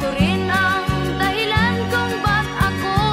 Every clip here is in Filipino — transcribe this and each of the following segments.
Ito rin ang dahilan kung ba't ako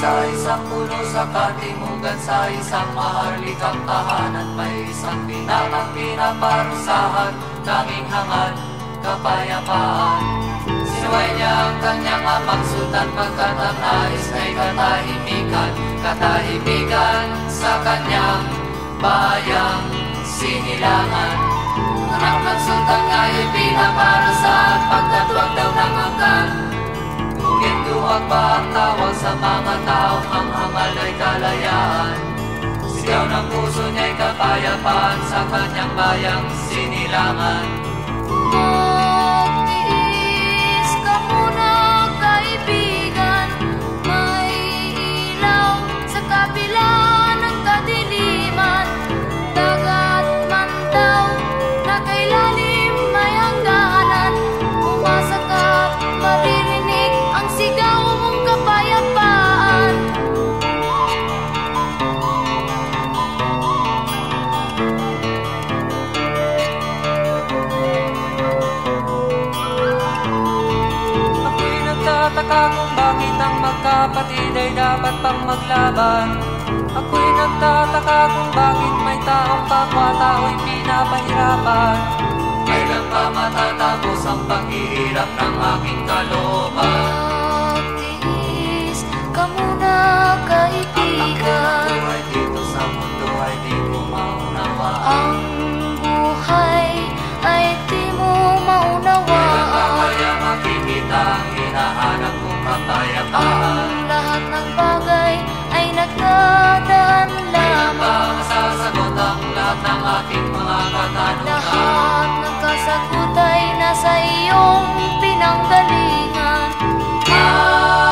Sa isang puno sa katimugan, sa isang maharlikang tahanan, may isang binatang pinaparusahan, tanging hangad, kapayapaan. Sinuway niya ang kanyang amang sultan, pagkat ang nais ay katahimikan, katahimikan sa kanyang bayang sinilangan. Anak ng sultan nga'y pinaparusahan, pagkat wag daw nangangkan. Duwag ba ang tawag sa mga taong ang hangal ay kalayaan? ng puso niya'y kapayapaan sa kanyang bayang sinilangan. Magtiis ka muna, kaibigan, may ilaw sa kabila ng kadiliman. Dagat man daw na kay lalim may hangganan, umasa ka, maririnig ang sigaw mong kapayapaan. Ako'y nagtataka kung bakit ang magkapatid ay dapat pang maglaban. Ako'y nagtataka kung bakit may taong kapwa-tao'y pinapahirapan. Kailan pa matatapos ang paghihirap ng aking kalooban? Magtiis ka muna, kaibigan, Ang buhay dito sa mundo ay di ko maunawaan. ang buhay ay di mo Kailan pa maunawaan. kaya makikita ang hinahanap kong kapayapaan? Ang lahat ng bagay ay nagdadaan Kailan ba lamang. masasagot ang lahat ng aking mga katanungan? Lahat ng kasagot ay nasa iyong pinanggalingan.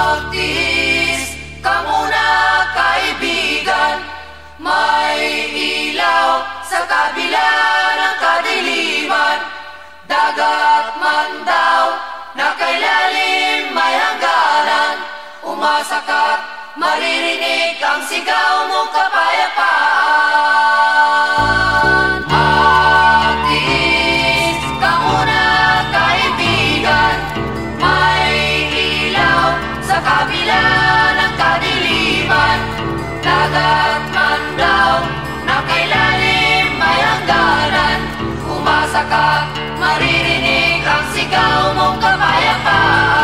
Magtiis ka muna, kaibigan, may ilaw sa kabila ng kadiliman. Dagat man daw na kay lalim may hangganan, umasa ka't maririnig ang sigaw mong kapayapaan. Magtiis ka muna, kaibigan, may ilaw sa kabila ng kadiliman. Dagat man daw na kay lalim may hangganan, umasa ka't maririnig ang sigaw mong kapayapaan.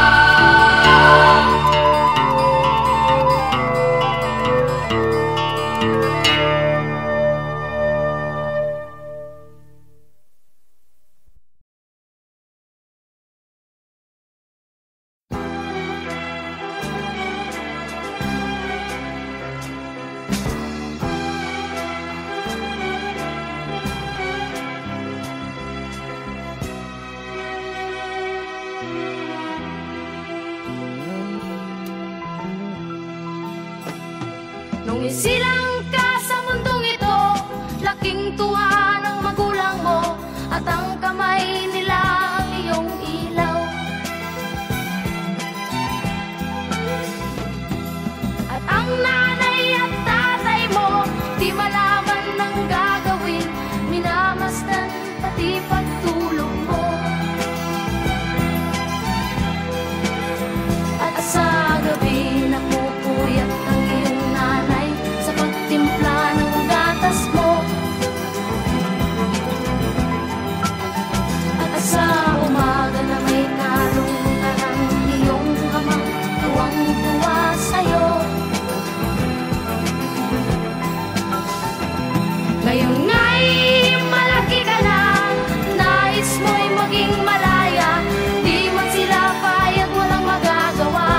Nung isilang ka sa mundong ito, laking tuwa ng magulang mo, at ang kamay nila ang iyong ilaw. At ang nanay at tatay mo, di malaman ng gagawin, minamasdan pati pagtulog mo. At sa gabi napupuyat ang iyong nanay sa pagtimpla ng gatas mo. At sa umaga na may kalungkutan ang iyong amang tuwang-tuwa sa'yo. Ngayon nga'y malaki ka na, nais mo'y maging malaya, di man sila payag, walang magagawa.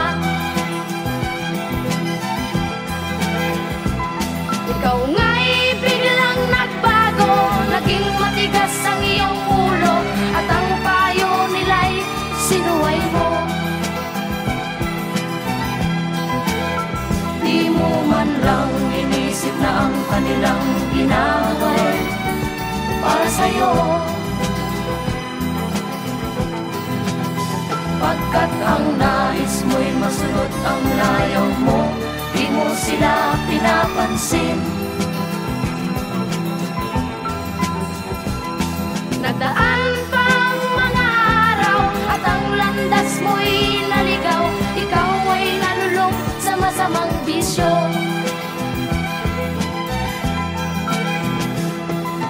Ikaw nga'y biglang nagbago, naging matigas ang iyong ulo, at ang payo nila'y sinuway mo. Di mo man lang inisip na ang kanilang ginawa'y para sa'yo. Pagkat ang nais mo'y masunod ang layaw mo, di mo sila pinapansin. Nagdaan pa ang mga araw, at ang landas mo'y naligaw, ikaw ay nalulong sa masamang bisyo.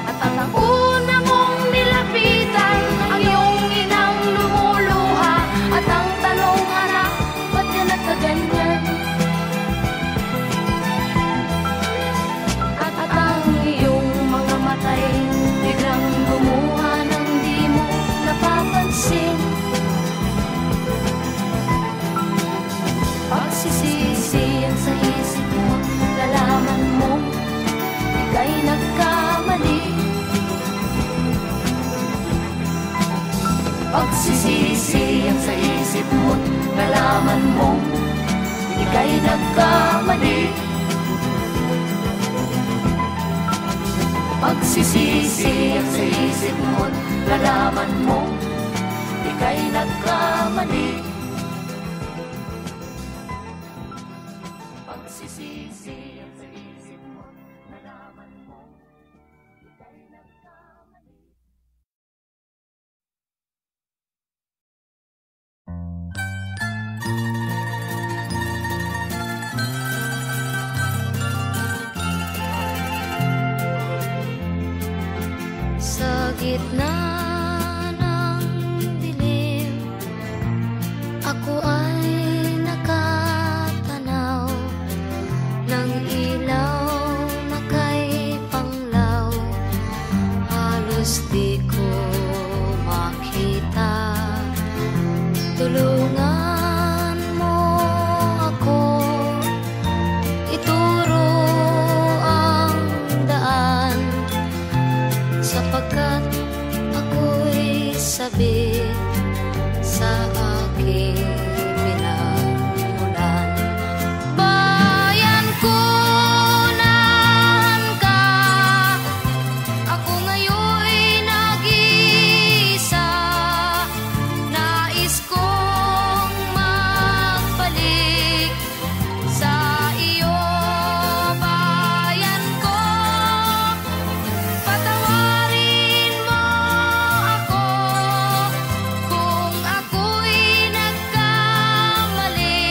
At ang una mong nilapitan, ang iyong inang lumuluha, at ang tanong, anak, ba't ka nagkaganyan? At ang iyong mga matay biglang lumuha nang di mo napapansin. Pagsisisi yan sa isip mo, lalaman mo, Pagsisisi ang sa isip mo't nalaman mong ika'y nagkamali. Pagsisisi ang sa isip mo't nalaman mong ika'y nagkamali. Pagsisisi ang sa isip mo't nalaman mong ika'y nagkamali. Sa gitna ng dilim, ako ay nakatanaw ng ilaw na kay panglaw. Halos di ko makita. Tulungan mo ako, ituro ang daan, sapagkat ako'y sabik sa aking pinagmulan. Bayan ko, nahan ka, ako ngayon'y nag-iisa. Nais kong magbalik sa iyo, bayan ko. Patawarin mo ako kung ako'y nagkamali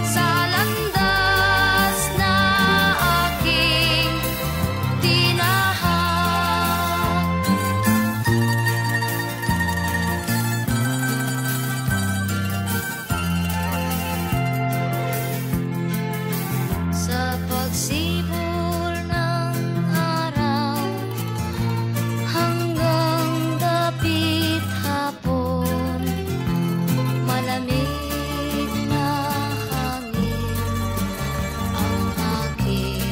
sa landas na aking tinahak. Sa pagsibol ng araw hanggang dapit hapon, malamig na hangin ang aking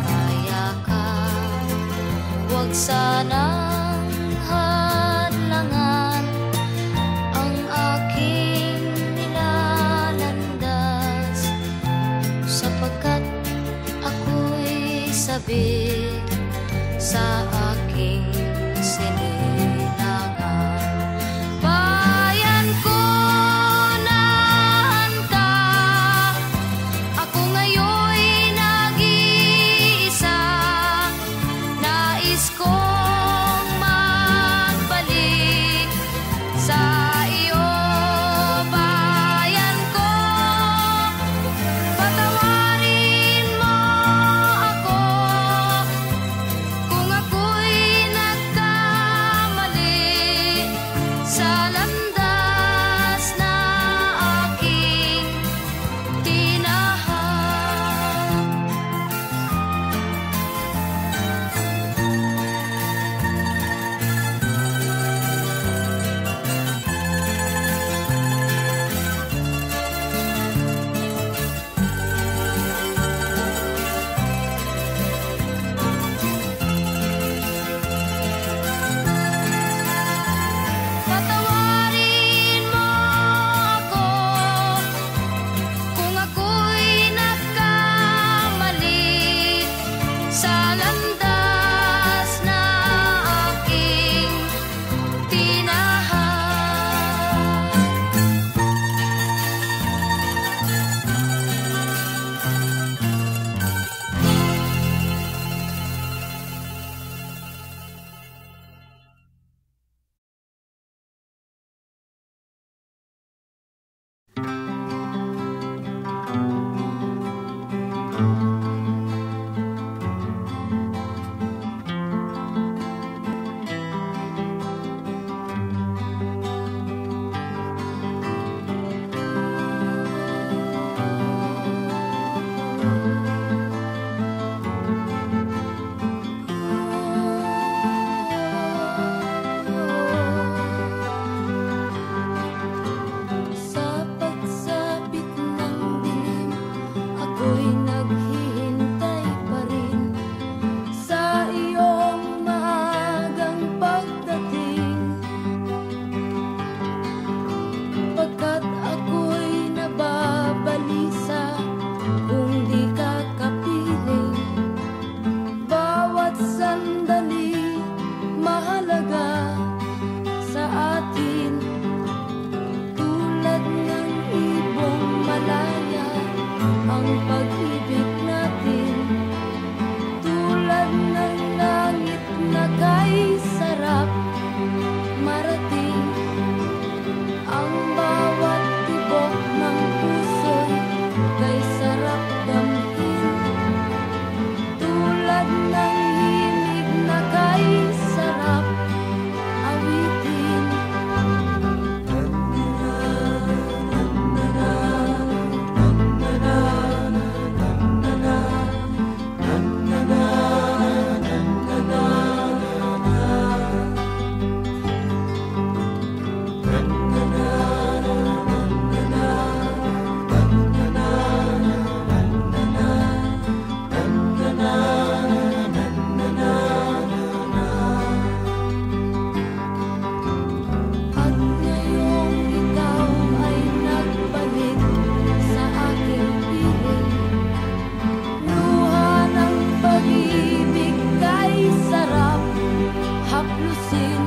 kayakap. Huwag sanang hadlangan ang aking nilalandas, sapagkat ako'y sabik sa aking sinilangan. Bayan ko, nahan ka, ako ngayon'y nag-iisa. Nais kong magbalik sa iyo, bayan ko. Patawarin mo ako kung ako'y nagkamali pag-ibig kay sarap haplusin,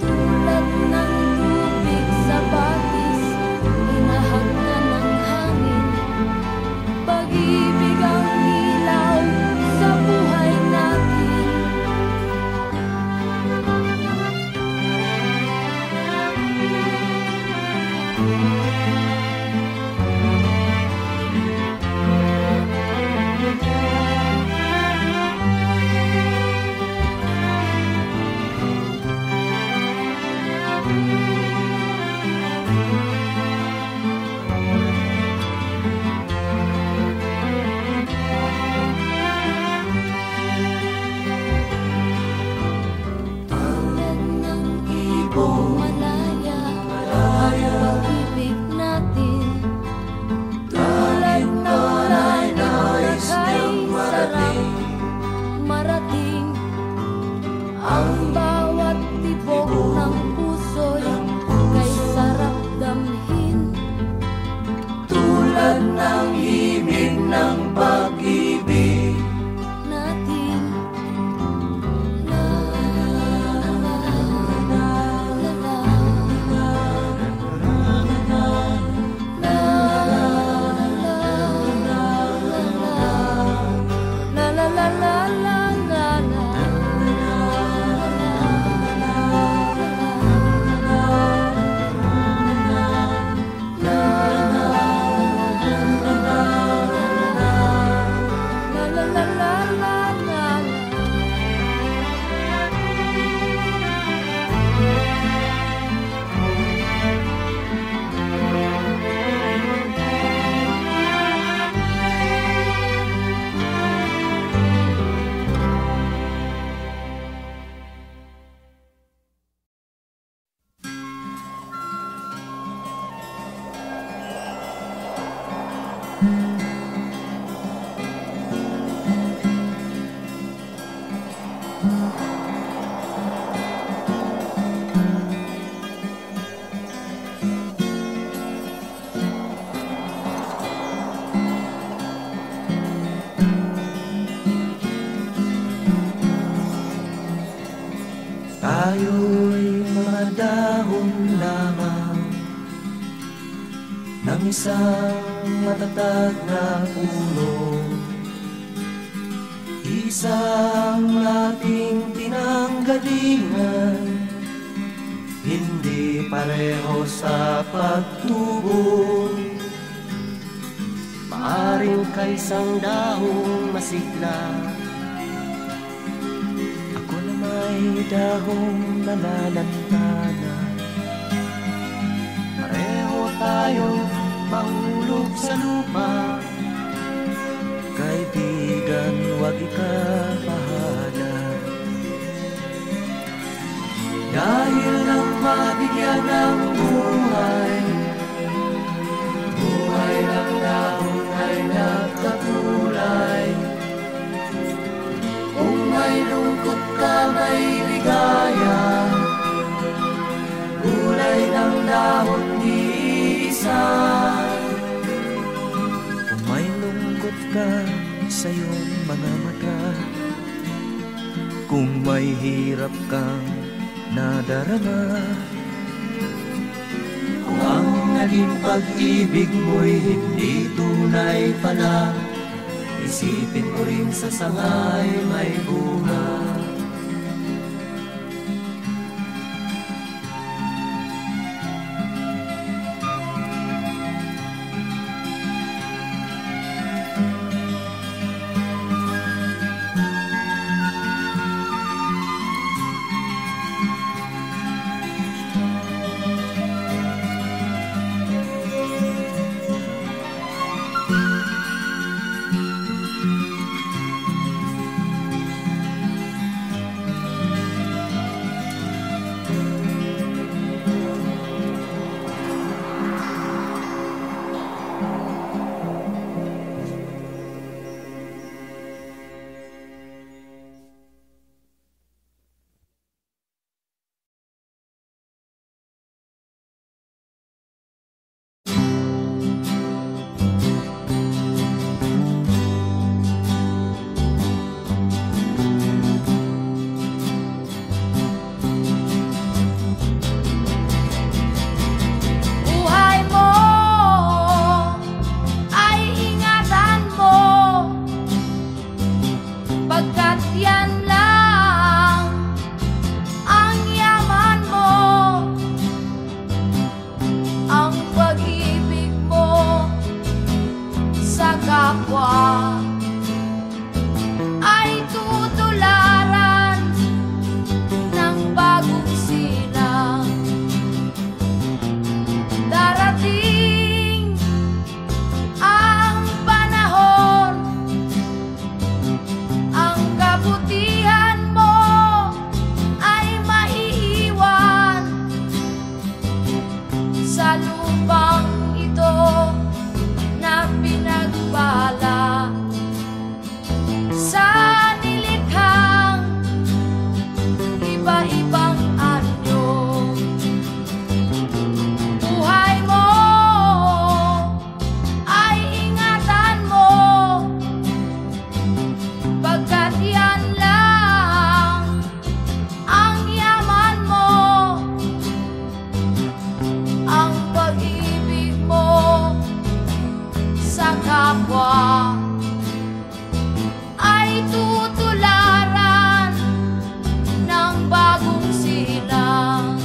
tulad ng tubig sa batis, hinahagdan ng hangin. Pag-ibig ang ilaw sa buhay natin. Tulad ng ibong malaya, ang pag-ibig natin. Tulad ng nais niyang marating, ang bawat tibok ng puso'y kay sarap damhin. Tulad ng himig ng pag-ibig Natin. La la la la la Tayo'y mga dahon lamang ng isang matatag na puno, isang ating pinanggalingan, hindi pareho sa pagtubo. Maaring kaisang dahong masigla, may dahong nalalantana. Pareho tayo mahulog sa lupa. Kaibigan, huwag ikabahala. Dahil nang mabigyan ng buhay, buhay ng dahon ay nagkakulay. Kung may lungkot ka, may ligaya, kulay ng dahon di isa. Kung may lungkot ka sa iyong mga mata, kung may hirap kang nadarama, kung ang naging pag-ibig mo'y hindi tunay pala, isipin mo rin sa sangay may bunga. tutularan ng bagong silang.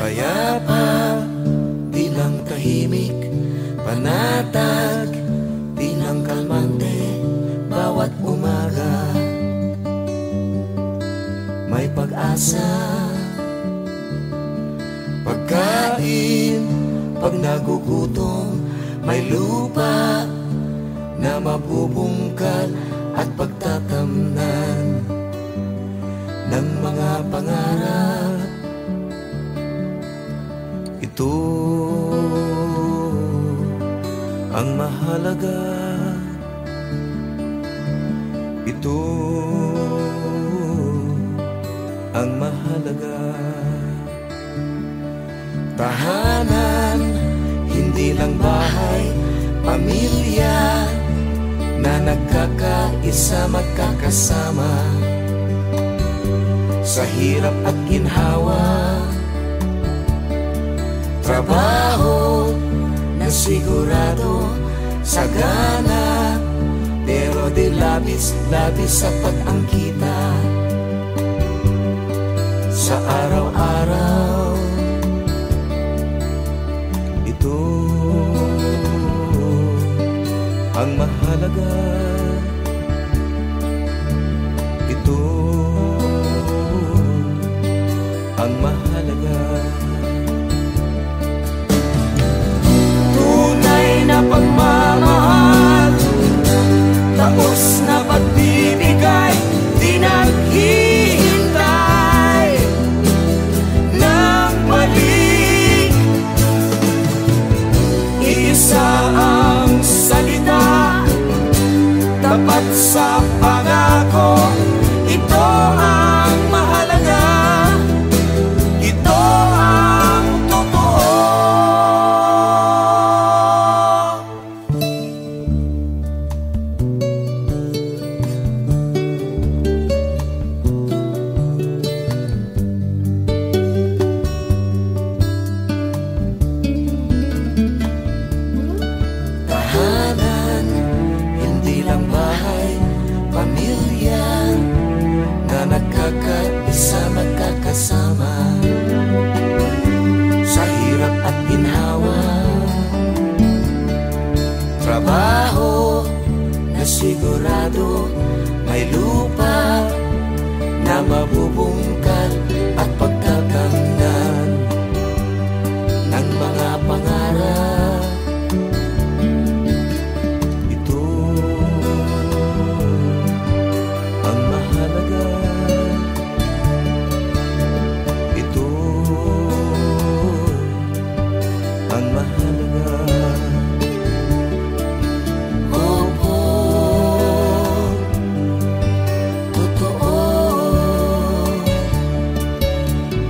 Payapa, di lang tahimik, panatag, di lang kalmante, bawat umaga may pag-asa. Pagkain, pag nagugutom, may lupa na mabubungkal at pagtatamnan ng mga pangarap. Ito ang mahalaga. Ito ang mahalaga. Tahanan, hindi lang bahay, pamilya na nagkakaisa, magkakasama sa hirap at ginhawa. Trabaho na sigurado, sagana, pero di labis-labis sapat ang kita sa araw-araw. Ito ang mahalaga. Ito ang mahalaga. Tunay na pagmamahal, taos na pagbibigay, di naghihintay ng balik. Mabisa ang salita, tapat sa pangako. Ito ang mahalaga, ito ang totoo. Tahanan, hindi lang bahay, pamilya na nagkakaisa, magkakasama sa hirap at ginhawa. Trabaho na sigurado, may lupa na mabubungkal at pagkakamtan ng mga pangarap. Ito ang mahalaga, ito ang mahalaga. Opo, totoo.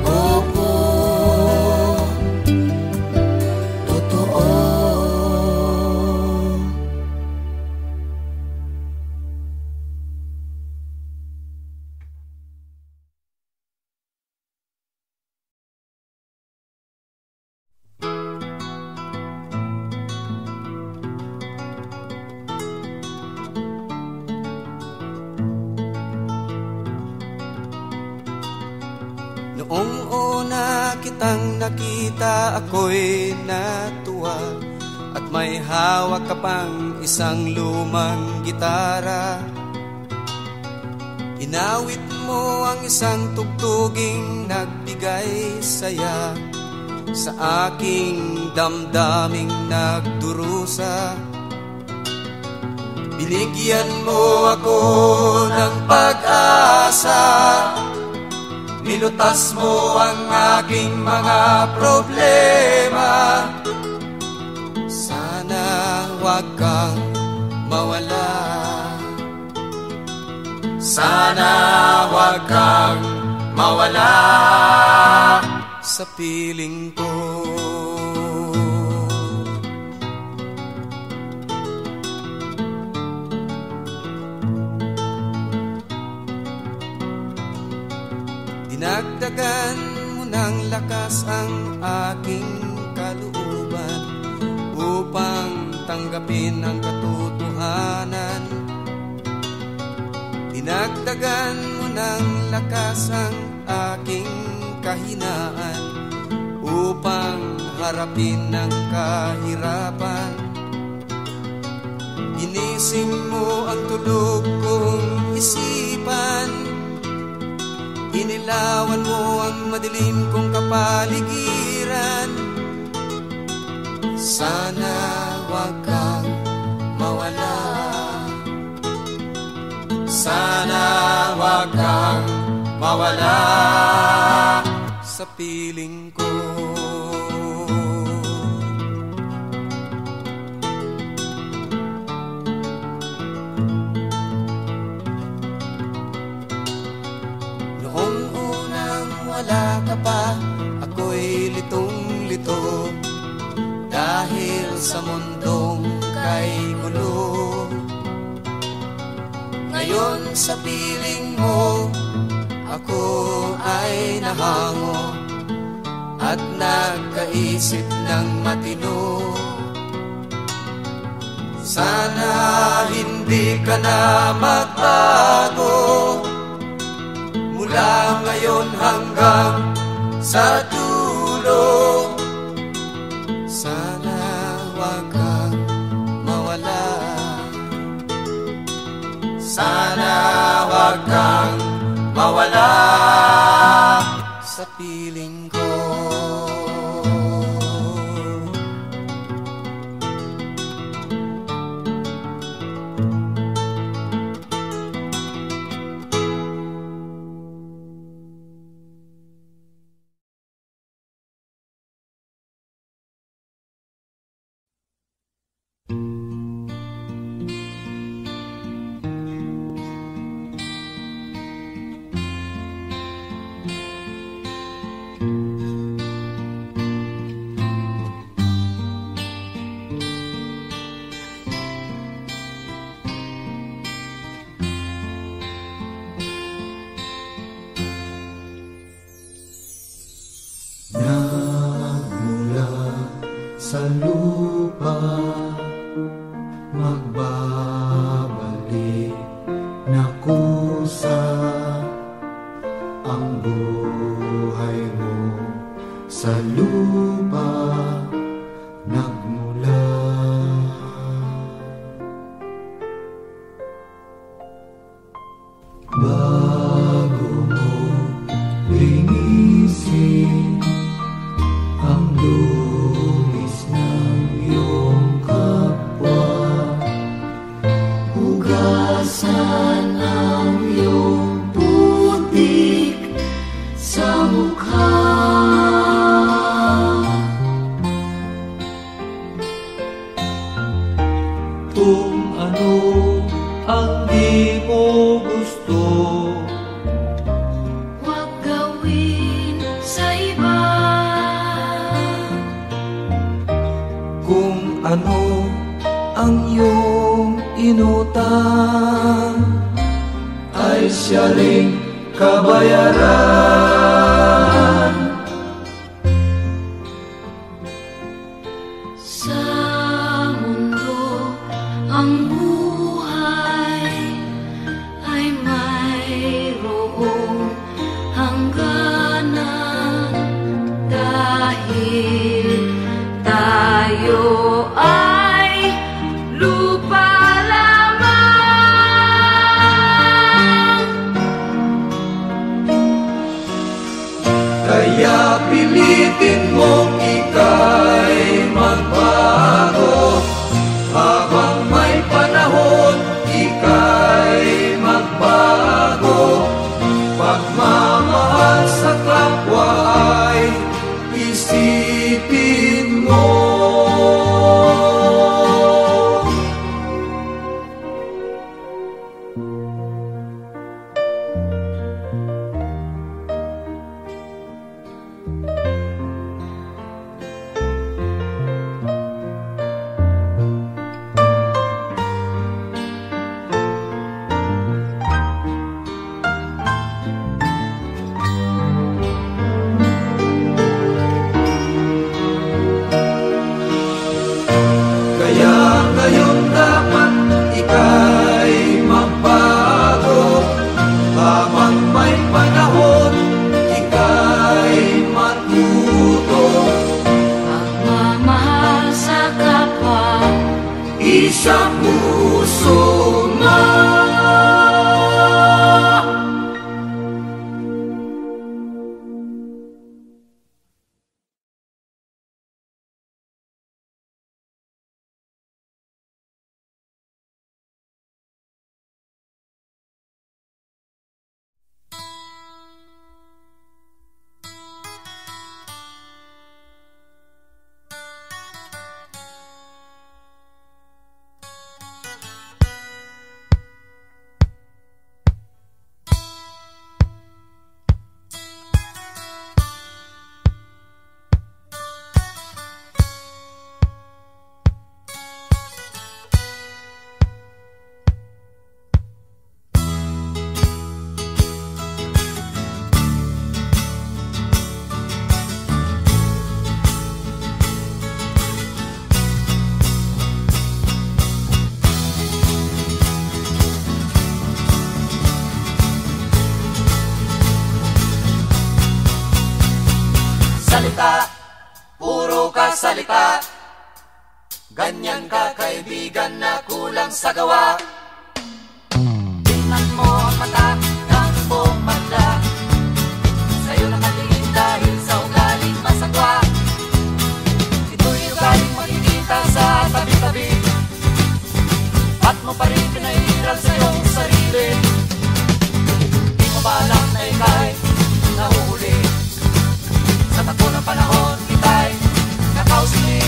Opo, totoo. Noong una kitang nakita, ako'y natuwa, at may hawak ka pang isang lumang gitara. Inawit mo ang isang tugtuging nagbigay saya sa aking damdaming nagdurusa. Binigyan mo ako ng pag-asa, nilutas mo ang aking mga problema. Sana wag kang mawala, sana wag kang mawala sa piling ko. Dinagdagan mo ng lakas ang aking kalooban upang tanggapin ang katotohanan. Dinagdagan mo ng lakas ang aking kahinaan upang harapin ang kahirapan. Ginising mo ang tulog kong isipan, inilawan mo ang madilim kong kapaligiran. Sana wag kang mawala, sana wag kang mawala sa piling ko. Wala ka pa, ako'y litong-lito dahil sa mundong kay gulo. Ngayon sa piling mo, ako ay nahango at nagkaisip ng matino. Sana hindi ka na magbago, mula ngayon hanggang sa dulo. Sana wag kang mawala, sana wag kang mawala sa piling ko. sa lupa, magbabalik na kusa ang buhay mo sa lupa nagmula. Bago mo linisin ang lumis ng iyong kapwa, hugasan ang iyong putik sa mukha. Kung ano ang di mo gusto, Huwag gawin sa iba. kung ano ang iyong inutang, ay siya ring kabayaran. Sa mundo ang buhay ay mayroong hangganan, dahil tayo ay lupa lamang. Kaya pilitin mong ika'y magbago, habang may panahon ika'y magbago. Pagmamahal sa kapwa ay isipin mo. Kaya ngayon dapat ika'y magbago, habang may panahon ika'y matuto. Pagmamahal sa kapwa, Isa puso mo. Salita, puro ka salita, ganyan ka kaibigan na kulang sa gawa. Tingnan mo ang mata ng buong banda, sa'yo nakatingin dahil sa ugaling masagwa. Ito'y ugaling makikita sa tabi-tabi, at mo pa rin pinairal sa iyong sarili. Di mo ba alam na ika'y nahuhuli? Sa takbo ng panahon, kita'y nakausli.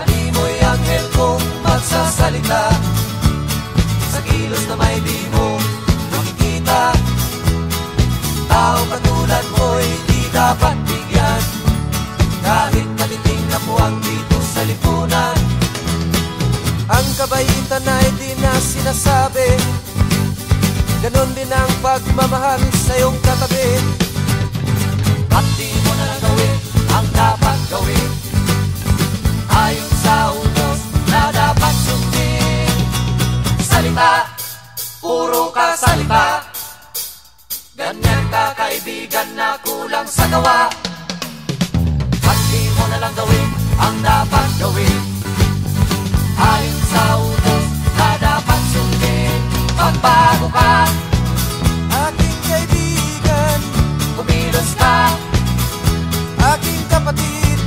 Animoy anghel kong magsasalita, sa kilos na may di mo makikita. Tao katulad mo'y di dapat bigyan, kahit matiting na puwang dito sa lipunan. Ang kabaitan ay di na sinasabi, ganon din ang pagmamahal sa iyong katabi. At di mo na lang gawin ang dapat gawin, salita, puro ka salita. Ganyan ka kaibigan na kulang sa gawa. At di mo na lang gawin ang dapat gawin, ayon sa utos na dapat sundin. Magbago ka, Aking kaibigan, kumilos ka, aking kapatid,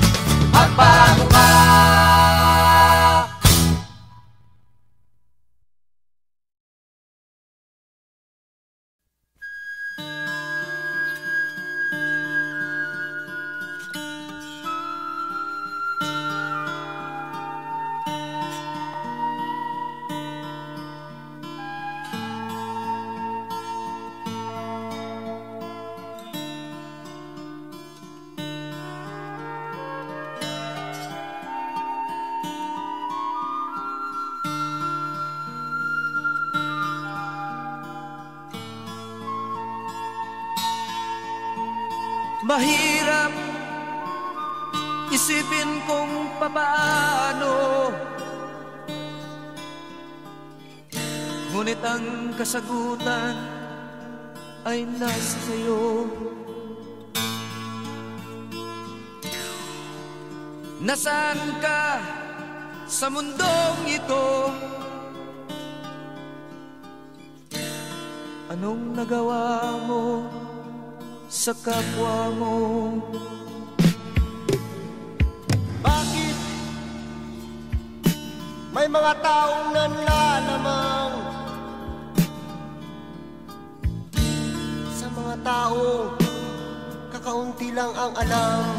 magbago ka. mahirap isipin kung papaano, ngunit ang kasagutan ay nasa sayo. Nasaan ka sa mundong ito? Anong nagawa mo sa kapwa mo? Bakit may mga taong nanlalamang sa mga taong kakaunti lang ang alam?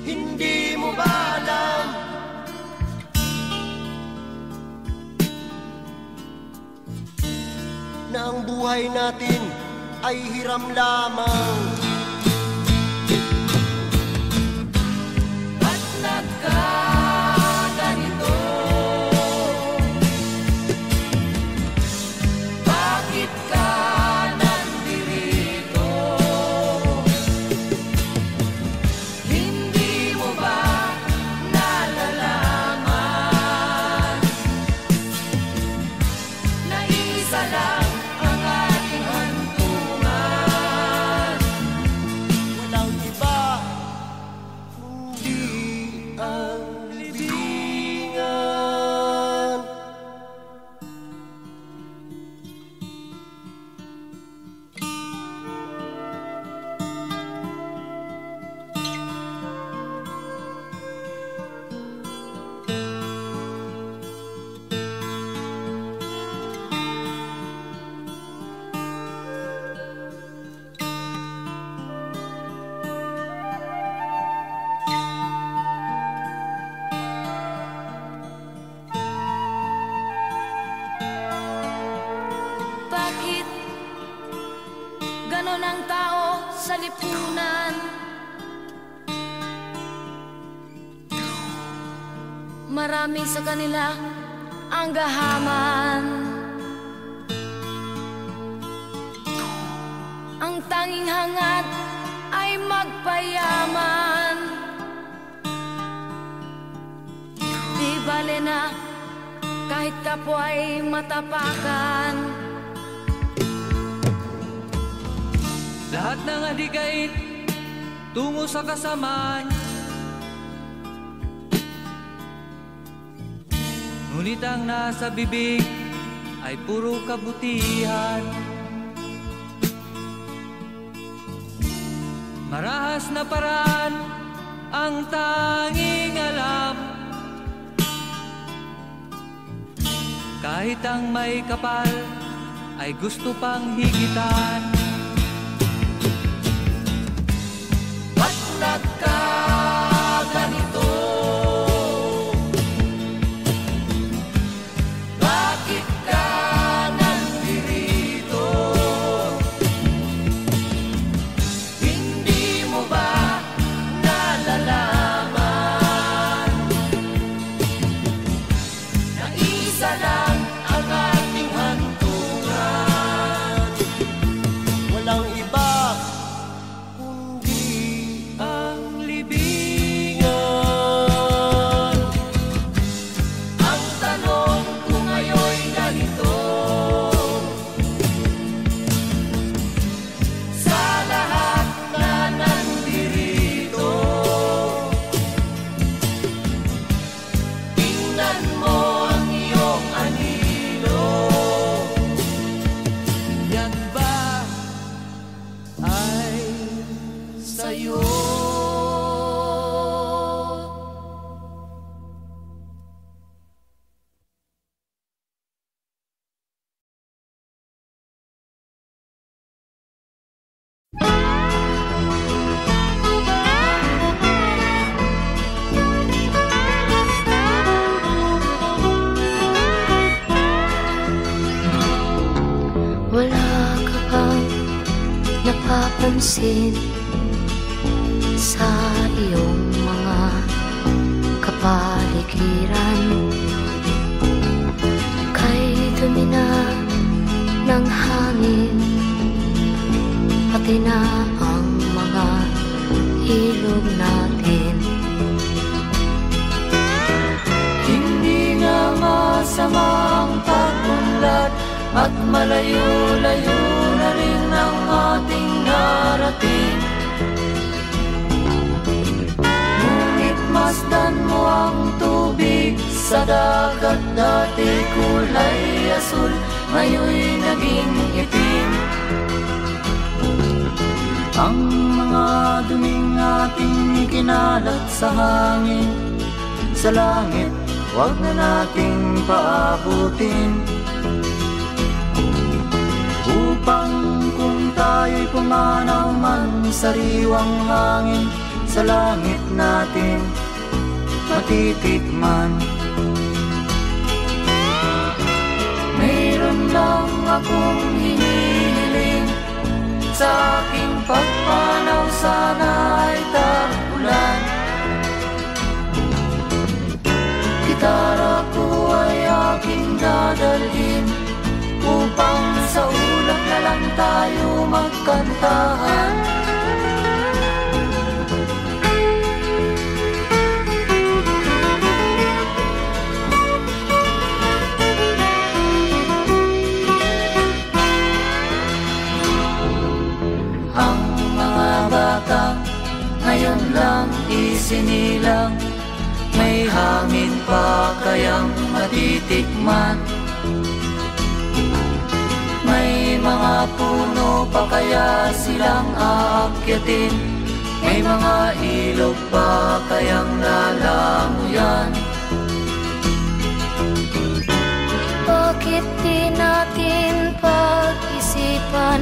Hindi mo ba alam na ang buhay natin ay hiram lamang? Ba't nagkaganito? Bakit ka nandirito? Hindi mo ba nalalaman na isa lang ang ating hantungan? Walang iba kundi ang libingan. Bakit ganon ang tao sa lipunan? Marami sa kanila ang gahaman. Ang tanging hangad ay magpayaman. Di bale na kahit kapwa'y matapakan. Lahat ng adikain tungo sa kasamaan, ngunit ang nasa bibig ay puro kabutihan. Marahas na paraan ang tanging alam, kahit ang may kapal ay gusto pang higitan. Ba't nagkaganito? Bakit ka nandirito? Hindi mo ba nalalaman na isa lang ang ating hantungan? pansin sa iyong mga kapaligiran. Kay dumi na ng hangin, pati na ang mga ilog natin. Hindi nga masama ang pag-unlad at malayo-layo na rin ang ating narating. Ngunit masdan mo ang tubig sa dagat, dati kulay asul, ngayon'y naging itim. Ang mga duming ating ikinalat sa hangin, sa langit, huwag na nating paabutin. Upang kung tayo'y pumanaw man sa riwang hangin, sa langit natin matitikman. Mayroon lang akong hinihiling, sa aking pagpanaw sana ay tag-ulan. Gitara ko ay aking dadalhin, upang sa ulap na lang tayo magkantahan. Ang mga bata ngayon lang isinilang, may hangin pa kayang matitikman. May mga puno pa kaya silang aakyatin, may mga ilog pa kayang lalamuyan. Bakit di natin pag-isipan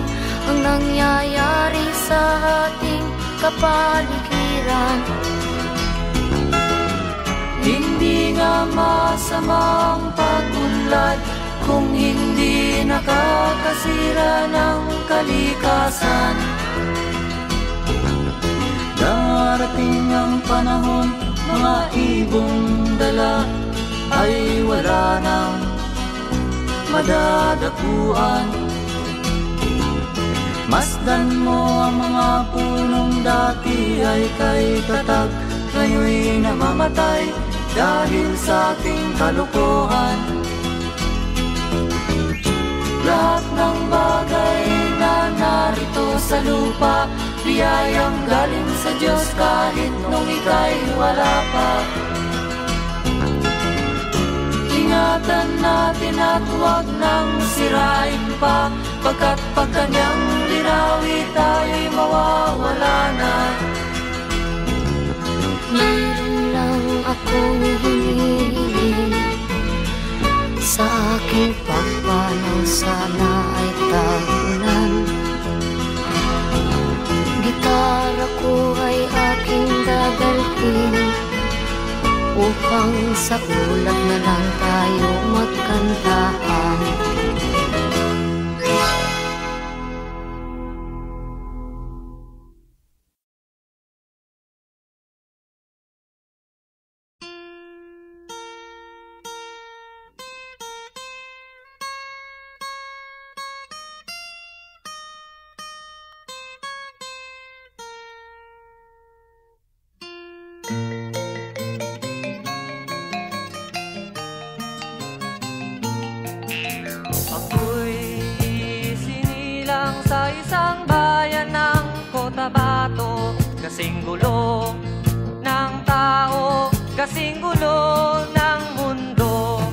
ang nangyayari sa ating kapaligiran? Hindi nga masama ang pag-unlad kung hindi nakakasira ng kalikasan. Darating ang panahon, mga ibong dala ay wala nang madadapuan. Masdan mo ang mga punong dati ay kay tatag, ngayon'y namamatay dahil sa ating kalokohan. Lahat ng bagay na narito sa lupa, biyayang galing sa Diyos kahit nung ika'y wala pa. Ingatan natin at huwag nang sirain pa, pagkat pag kanyang linawi tayo'y mawawala na. Meron lang akong hinihiling, sa aking pagpanaw sana ay tagulan. Gitara ko ay aking dadalhin, upang sa ulap na lang tayo magkantahan. Ako'y sinilang sa isang bayan ng Cotabato, kasing gulo ng tao, kasing gulo ng mundo.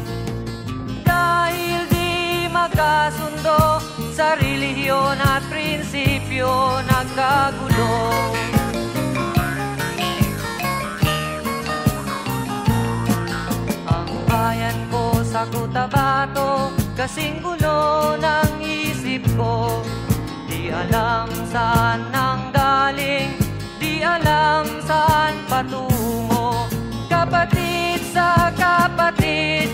Dahil di magkasundo sa relihiyon at prinsipyo, nagkagulo. Ang bayan ko sa Cotabato, kasing gulo ng isip ko. Di alam saan nang galing, di alam saan patungo. Kapatid sa kapatid,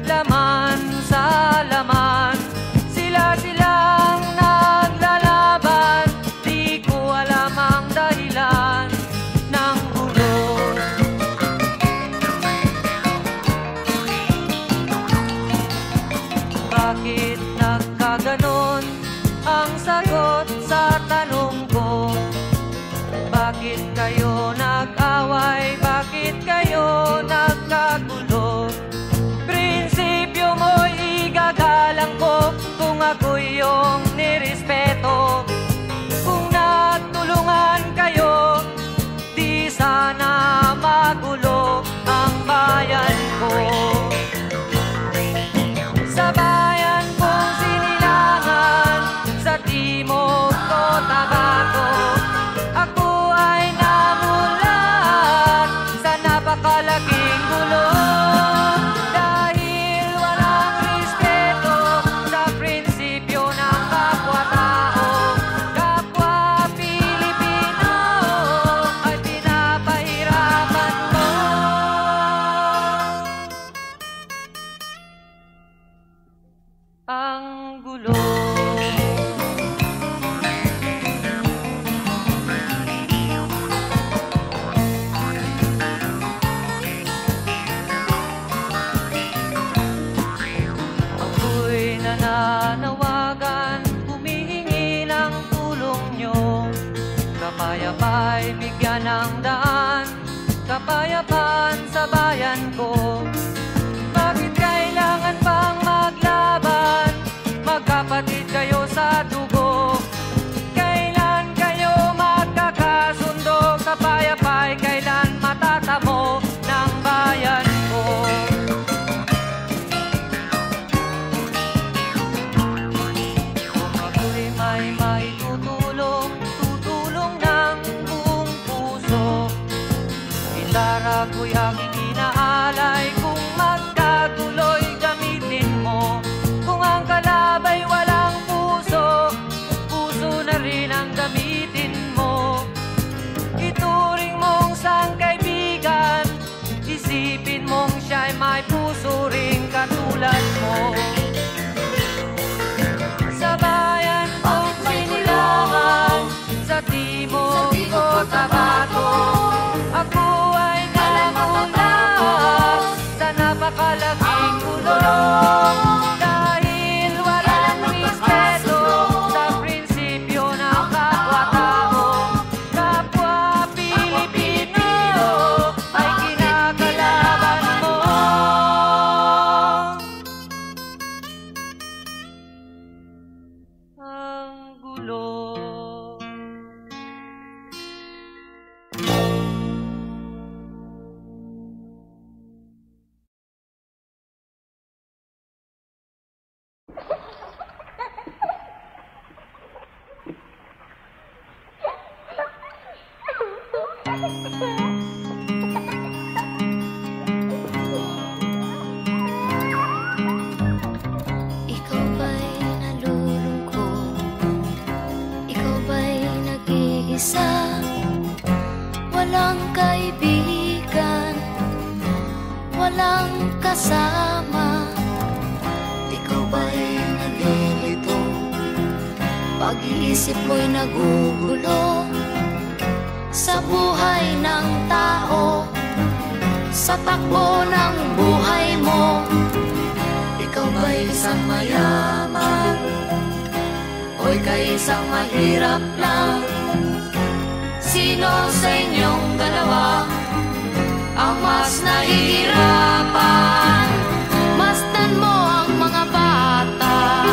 laman sa laman, sila-silang naglalaban, di kayo nag-away? Bakit kayo nagkagulo? Prinsipyo mo'y igagalang ko kung ako'y iyong nirespeto. Kung nagtulungan kayo, di sana magulo ang bayan ko. Sa bayan kong sinilangan, sa timog Cotabato, ako ay namulat sa napakalaking gulo. Dahil walang respeto sa prinsipyo ng kapwa-tao, kapwa Pilipino ay pinapahirapan mo. Ang gulo. Ako'y nananawagan, humihingi ng tulong nyo. Kapayapa'y bigyan ng daan, kapayapaan sa bayan ko. Bakit kailangan pang maglaban? Magkapatid kayo sa dugo. Kailan kayo magkakasundo? Kapayapa'y kailan matatamo ng bayan ko? Kung ako'y may maitutulong, tutulong ng buong puso. Gitara ko'y aking inaalay, kung magkagulo'y gamitin mo. Kung ang kalabay walang puso, puso na rin ang gamitin mo. Ituring mong sangkaibigan, isipin mong siya'y may puso ring katulad mo. Sa bayan kong sinilangan, sa timog Cotabato, ako ay namulat sa napakalaking gulo. Dahil walang respeto sa prinsipyo ng kapwa-tao, kapwa Pilipino ay kinakalaban mo. Ang gulo. Ikaw ba'y nalulungkot? Ikaw ba'y nag-iisa? Walang kaibigan, walang kasama. Ikaw ba'y nalilito? Pag-iisip mo'y nagugulo sa buhay ng tao, sa takbo ng buhay mo. Ikaw ba'y isang mayaman o ika'y isang mahirap lang? Sino sa inyong dalawa ang mas nahihirapan? Masdan mo ang mga bata,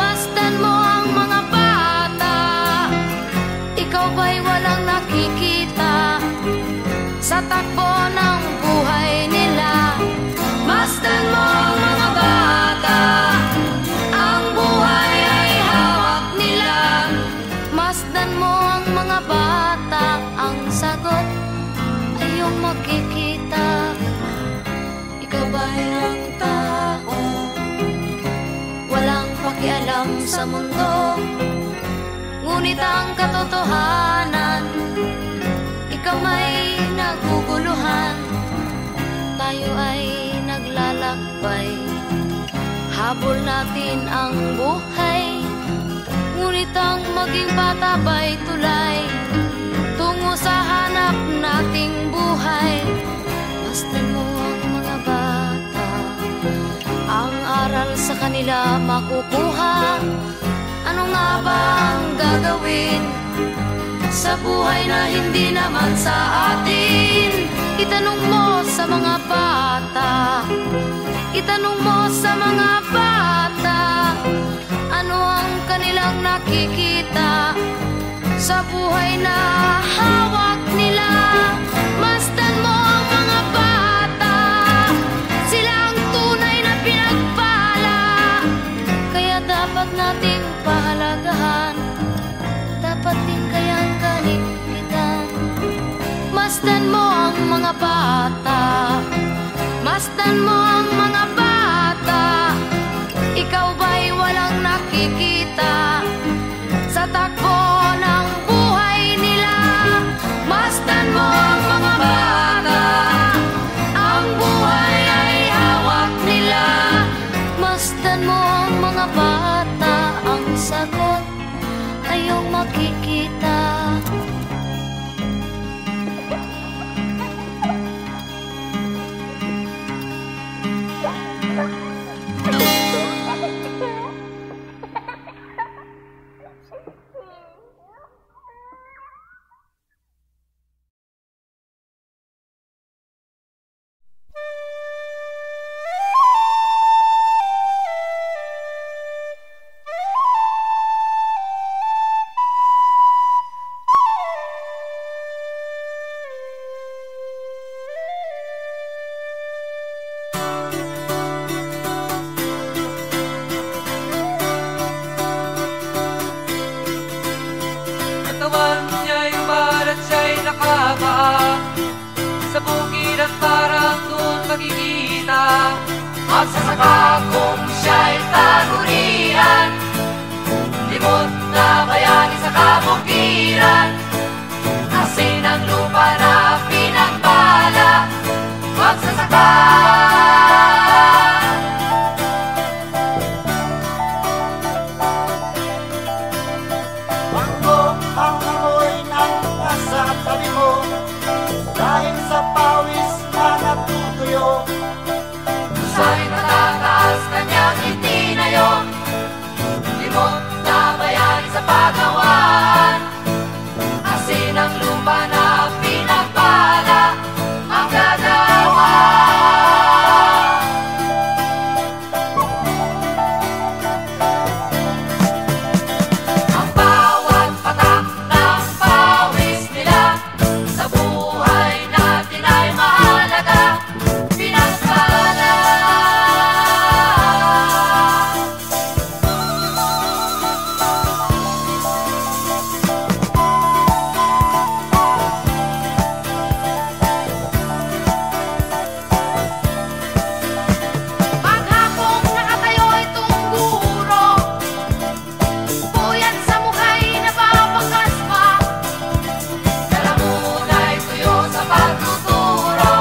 masdan mo ang mga bata. Ikaw ba'y walang nakikita sa takbo ng buhay nila? Masdan mo ang mga bata, ang buhay ay hawak nila. Masdan mo ang mga bata, ang sagot ay iyong makikita. Ikaw ba'y ang tao, walang pakialam sa mundo, ngunit ang katotohanan, ikaw may naguguluhan. Tayo ay naglalakbay, habol natin ang buhay, ngunit ang maging bata ba'y tulay tungo sa hanap nating buhay. Masdan mo ang mga bata, ang aral sa kanila makukuha. Ano nga ba ang gagawin sa buhay na hindi naman sa atin. Itanong mo sa mga bata, itanong mo sa mga bata, ano ang kanilang nakikita sa buhay na hawak nila. Masdan mo ang mga bata, sila ang tunay na pinagpala, kaya dapat nating pahalagahan, dapat din kayang kaligpitan. Masdan mo ang mga bata, masdan mo ang mga bata, ikaw ba'y walang nakikita sa takbo ng buhay nila? Masdan mo ang mga bata, ang buhay ay hawak nila. Masdan mo ang mga bata, ang sagot ay iyong makikita. Magsasaka kung siya'y tanurian, limot na bayani sa kabungiran, asin ang lupa na pinagpala. Magsasaka Bangko ang amoy ng nasa tabi mo, dahil sa pawis na natutuyo. sa'y matataas kanyang itinayo, limot na bayani sa pagawaan, asin ang lupa na pinagpala ang gagawa. Ang bawat patak ng pawis nila sa buhay natin ay mahalaga, pinagpala. Maghapong nakatayo'y tungguro, puyat sa mukha'y nababakas pa, lalamuna'y tuyo sa pagtuturo,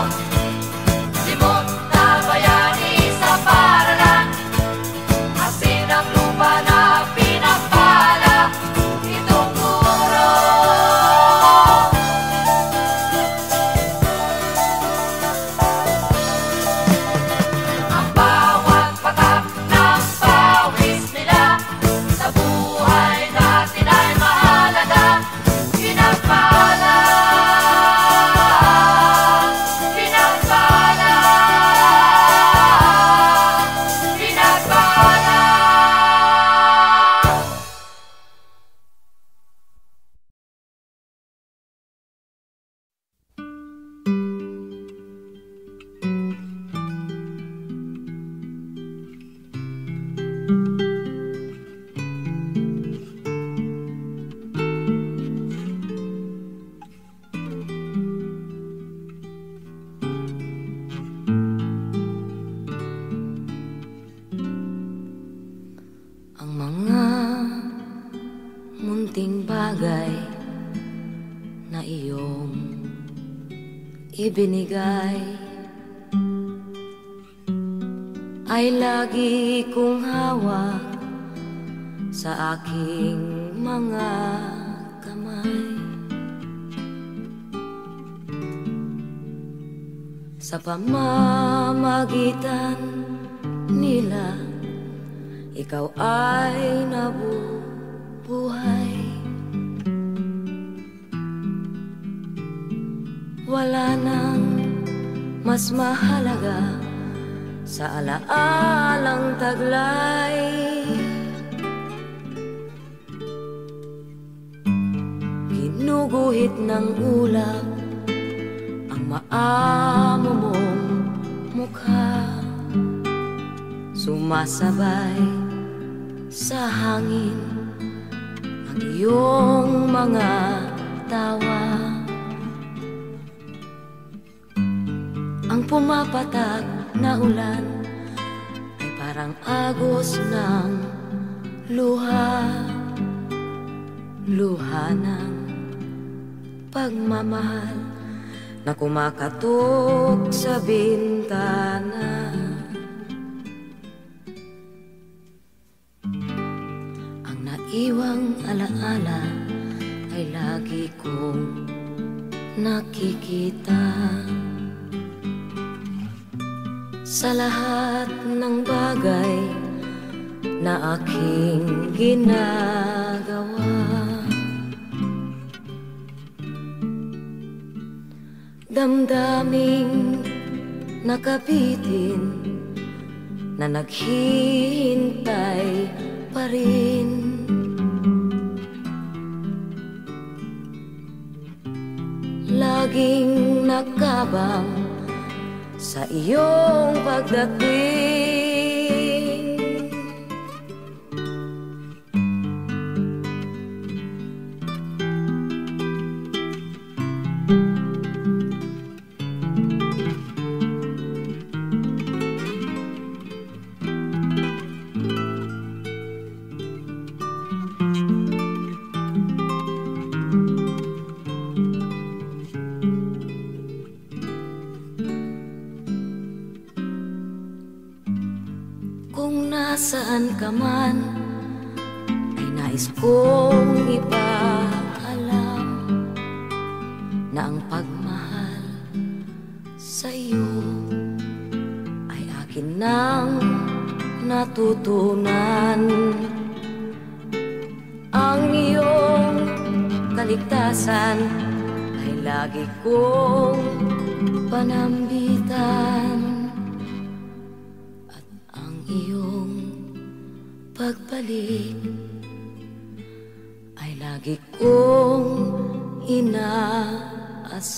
limot na bayani sa paralan, asin ang lupa na pinagpala, itong guro. Ang bawat patak ng pawis nila sa buhay natin ay mahalaga, pinagpala, pinagpala, pinagpala. Ang mga munting bagay na iyong ibinigay ay lagi kong hawak sa aking mga kamay. Sa pamamagitan nila, ikaw ay nabubuhay. Wala nang mas mahalaga sa alaalang taglay. Ginuguhit ng ulap ang maamo mong mukha, sumasabay sa hangin ang iyong mga tawa. Ang pumapatak na ulan ay parang agos ng luha, luha ng pagmamahal na kumakatok sa bintana. Ang naiwang alaala ay lagi kong nakikita sa lahat ng bagay na aking ginagawa. Damdaming nakabitin na naghihintay pa rin. Laging nakabang sa iyong pagdating. Kung nasaan ka man, ay nais kong ipaalam na ang pagmahal sa iyo ay akin nang natutunan. Ang iyong kaligtasan ay lagi kong panambitan. Iyong pagbalik ay lagi kong inaasam.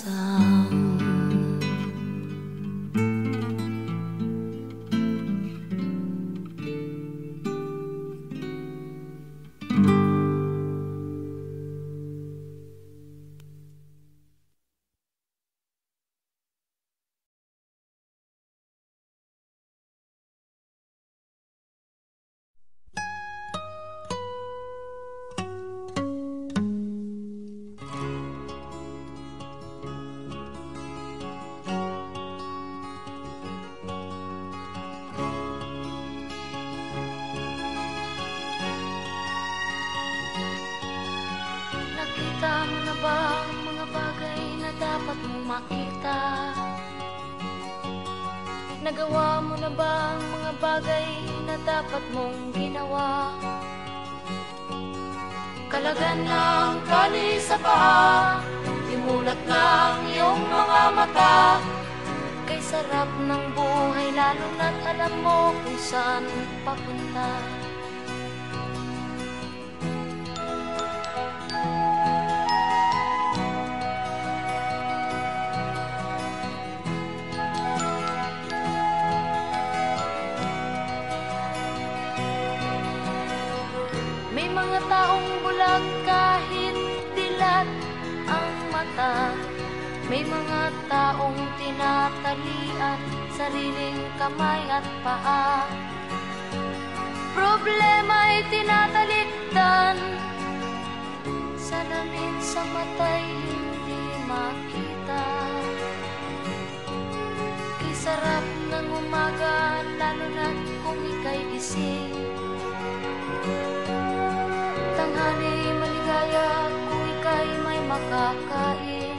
Nakita mo na ba ang mga bagay na dapat mong makita? Nagawa mo na ba ang mga bagay na dapat mong ginawa? Kalagan ng tali sa paa, imulat ng iyong mga mata. Kay sarap ng buhay lalo na't alam mo kung saan papunta. May mga taong bulag kahit dilat ang mata. May mga taong tinatalian sariling kamay at paa. Problema'y tinatalikdan, salamin sa mata'y hindi makita. Kisarap ng umaga lalo na't kung ika'y gising. Tanghali maligaya kung ika'y may makakain.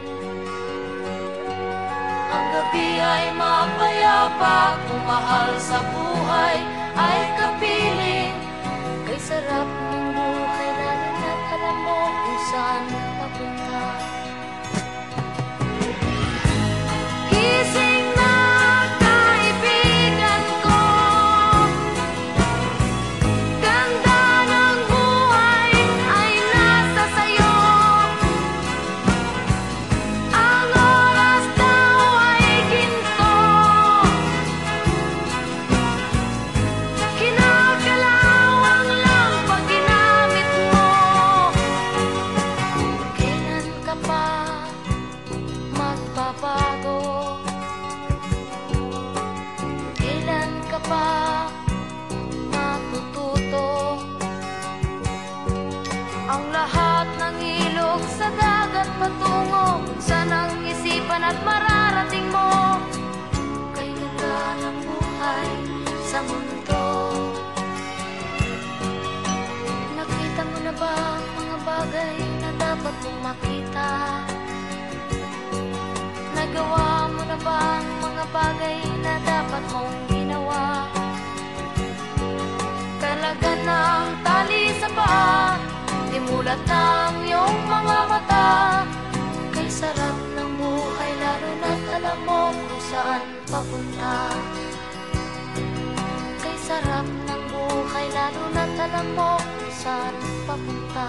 Ang gabi ay mapayapa, kung mahal sa buhay ay kapiling. Kay sarap ng buhay lalo na't alam mo kung saan papunta. at mararating mo. Kay ganda ng buhay sa mundo. Nakita mo na ba ang mga bagay na dapat mong makita? Nagawa mo na ba ang mga bagay na dapat mong ginawa? Kalaga ng tali sa paa, imulat ng iyong mga mata. Kay sarap ng buhay lalo na't alam mo kung saan papunta. Kay sarap ng buhay lalo na't alam mo kung saan papunta.